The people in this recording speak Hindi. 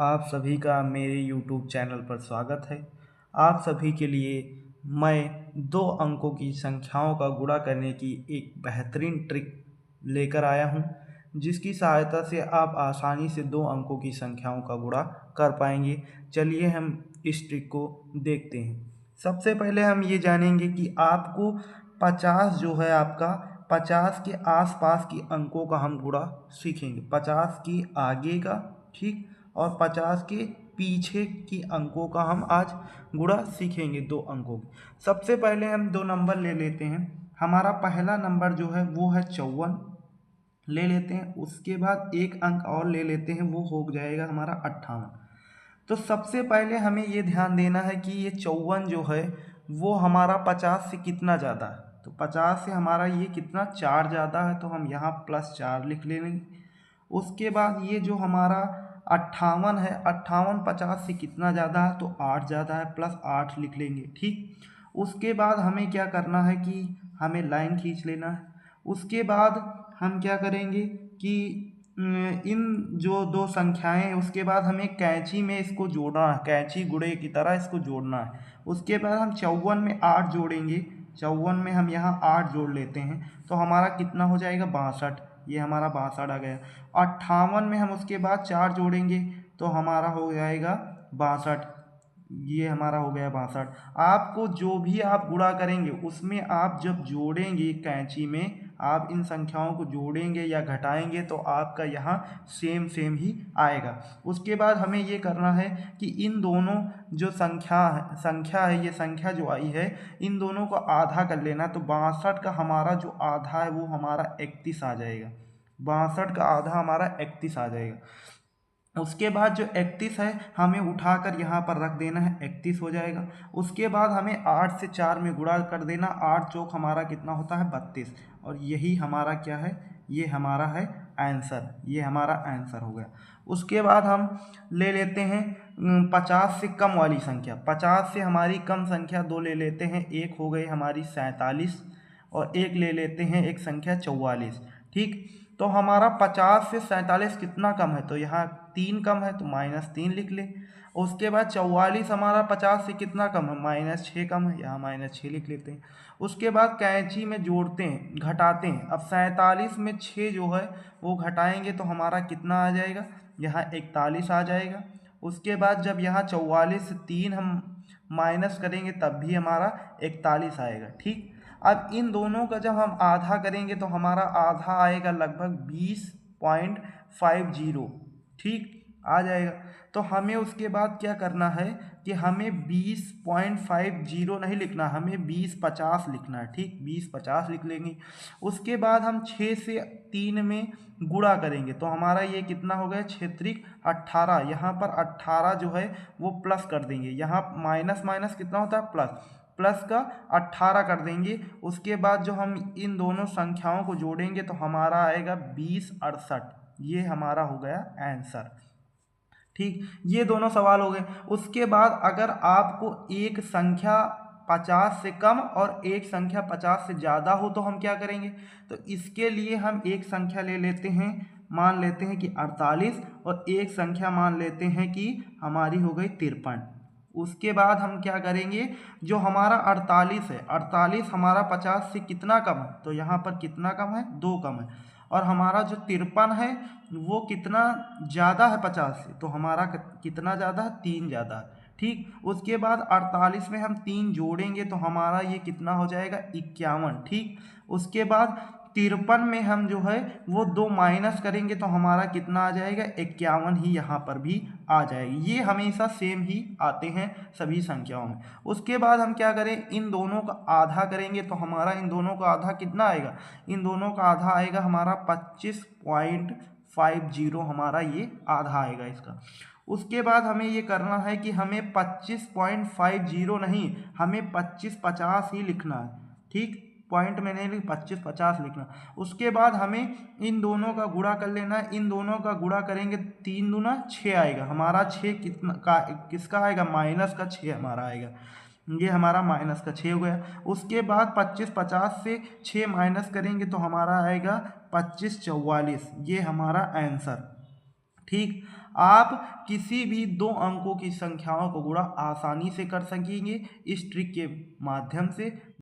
आप सभी का मेरे YouTube चैनल पर स्वागत है। आप सभी के लिए मैं 2 अंकों की संख्याओं का गुणा करने की एक बेहतरीन ट्रिक लेकर आया हूं, जिसकी सहायता से आप आसानी से 2 अंकों की संख्याओं का गुणा कर पाएंगे। चलिए हम इस ट्रिक को देखते हैं। सबसे पहले हम ये जानेंगे कि आपको 50 जो है आपका 50 के आसपास के अंकों का हम गुणा सीखेंगे। 50 के आगे का, ठीक, और 50 के पीछे की अंकों का हम आज गुणा सीखेंगे, 2 अंकों की। सबसे पहले हम 2 नंबर ले लेते हैं। हमारा पहला नंबर जो है वो है 54 ले लेते हैं। उसके बाद एक अंक और ले लेते हैं, वो हो जाएगा हमारा 58। तो सबसे पहले हमें ये ध्यान देना है कि ये 54 जो है वो हमारा 50 से कितना ज़्यादा है। तो 50 से हमारा ये कितना 4 ज़्यादा है, तो हम यहाँ +4 लिख लेंगे। उसके बाद ये जो हमारा 58 है, 58 50 से कितना ज़्यादा है, तो 8 ज़्यादा है, +8 लिख लेंगे, ठीक। उसके बाद हमें क्या करना है कि हमें लाइन खींच लेना है। उसके बाद हम क्या करेंगे कि इन जो 2 संख्याएं हैं, उसके बाद हमें कैंची में इसको जोड़ना है, कैंची गुणे की तरह इसको जोड़ना है। उसके बाद हम 54 में 8 जोड़ेंगे। 54 में हम यहाँ 8 जोड़ लेते हैं, तो हमारा कितना हो जाएगा 62। ये हमारा 62 आ गया। 58 में हम उसके बाद 4 जोड़ेंगे, तो हमारा हो जाएगा 62। ये हमारा हो गया 62। आपको जो भी आप गुणा करेंगे उसमें आप जब जोड़ेंगे कैंची में, आप इन संख्याओं को जोड़ेंगे या घटाएंगे तो आपका यहाँ सेम सेम ही आएगा। उसके बाद हमें ये करना है कि इन दोनों जो संख्या है, ये संख्या जो आई है, इन दोनों को आधा कर लेना। तो 62 का हमारा जो आधा है वो हमारा 31 आ जाएगा। 62 का आधा हमारा 31 आ जाएगा। उसके बाद जो 31 है हमें उठाकर यहाँ पर रख देना है, 31 हो जाएगा। उसके बाद हमें 8 से 4 में गुणा कर देना। 8 चौक हमारा कितना होता है 32, और यही हमारा क्या है, ये हमारा है आंसर। ये हमारा आंसर हो गया। उसके बाद हम ले लेते हैं 50 से कम वाली संख्या। 50 से हमारी कम संख्या 2 ले लेते हैं। एक हो गई हमारी 47, और एक ले लेते हैं एक संख्या 44, ठीक। तो हमारा 50 से 47 कितना कम है, तो यहाँ 3 कम है, तो -3 लिख ले। उसके बाद 44 हमारा 50 से कितना कम है, -6 कम है, यहाँ -6 लिख लेते हैं। उसके बाद कैंची में जोड़ते हैं, घटाते हैं। अब 47 में 6 जो है वो घटाएंगे तो हमारा कितना आ जाएगा, यहाँ 41 आ जाएगा। उसके बाद जब यहाँ 44 से 3 हम माइनस करेंगे तब भी हमारा 41 आएगा, ठीक। अब इन दोनों का जब हम आधा करेंगे तो हमारा आधा आएगा लगभग 20.50, ठीक, आ जाएगा। तो हमें उसके बाद क्या करना है कि हमें 20.50 नहीं लिखना, हमें 2050 लिखना है, ठीक। 2050 लिख लेंगे। उसके बाद हम 6 से 3 में गुणा करेंगे तो हमारा ये कितना हो गया, 6 18। यहाँ पर 18 जो है वो प्लस कर देंगे। यहाँ माइनस माइनस कितना होता है प्लस, प्लस का 18 कर देंगे। उसके बाद जो हम इन दोनों संख्याओं को जोड़ेंगे तो हमारा आएगा 2068। ये हमारा हो गया आंसर, ठीक। ये दोनों सवाल हो गए। उसके बाद अगर आपको एक संख्या 50 से कम और एक संख्या 50 से ज़्यादा हो तो हम क्या करेंगे, तो इसके लिए हम एक संख्या ले लेते हैं, मान लेते हैं कि 48, और एक संख्या मान लेते हैं कि हमारी हो गई 53। उसके बाद हम क्या करेंगे, जो हमारा 48 है, 48 हमारा 50 से कितना कम है, तो यहाँ पर कितना कम है, 2 कम है। और हमारा जो 53 है वो कितना ज़्यादा है 50 से, तो हमारा कितना ज़्यादा है, 3 ज़्यादा है, ठीक। उसके बाद 48 में हम 3 जोड़ेंगे तो हमारा ये कितना हो जाएगा 51, ठीक। उसके बाद 53 में हम जो है वो 2 माइनस करेंगे तो हमारा कितना आ जाएगा 51 ही यहाँ पर भी आ जाएगी। ये हमेशा सेम ही आते हैं सभी संख्याओं में। उसके बाद हम क्या करें, इन दोनों का आधा करेंगे तो हमारा इन दोनों का आधा कितना आएगा, इन दोनों का आधा आएगा हमारा 25.50, हमारा ये आधा आएगा इसका। उसके बाद हमें ये करना है कि हमें 25.50 नहीं, हमें 2550 ही लिखना है, ठीक। पॉइंट में नहीं लिख, 2550 लिखना। उसके बाद हमें इन दोनों का गुणा कर लेना है। इन दोनों का गुणा करेंगे 3 दूना 6 आएगा। हमारा 6 कितना का किसका आएगा, माइनस का 6 हमारा आएगा। ये हमारा माइनस का 6 हो गया। उसके बाद 2550 से 6 माइनस करेंगे तो हमारा आएगा 2544। ये हमारा आंसर, ठीक। आप किसी भी 2 अंकों की संख्याओं को गुणा आसानी से कर सकेंगे इस ट्रिक के माध्यम से।